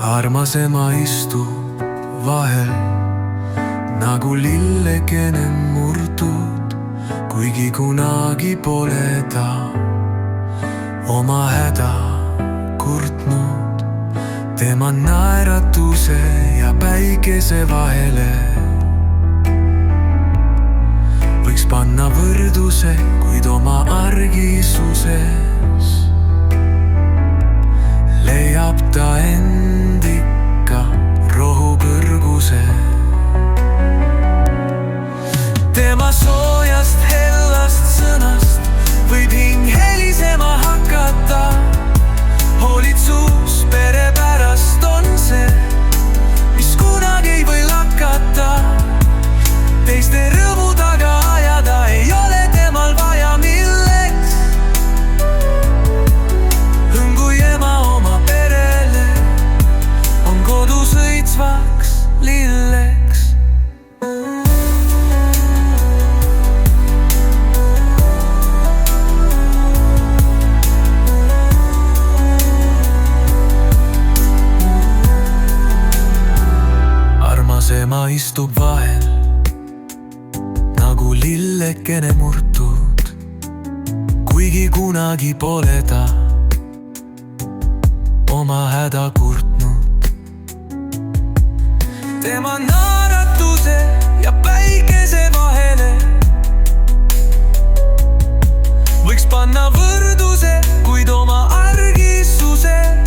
armasema istub vahel nagu lillekene murtud, kuigi kunagi pole ta oma häda kurtnud. Tema naeratuse ja päikese vahele võiks panna võrduse, kuid oma argisuses leiab ta end ikka rohu kõrguse. Tema soojast hellast sõnast võib hing helisema hakata. Hoolitsus pere pärast on see, mis kunagi ei või lakata. Teiste rõõmu taga ajada ei ole temal vaja milleks. Hõngu ema oma perele on kodus õitsvaks lilleks. Ema istub vahel nagu lillekene murtud, kuigi kunagi pole ta oma häda kurtnud. Tema naeratuse ja päikese vahele võiks panna võrduse, kuid oma argisuses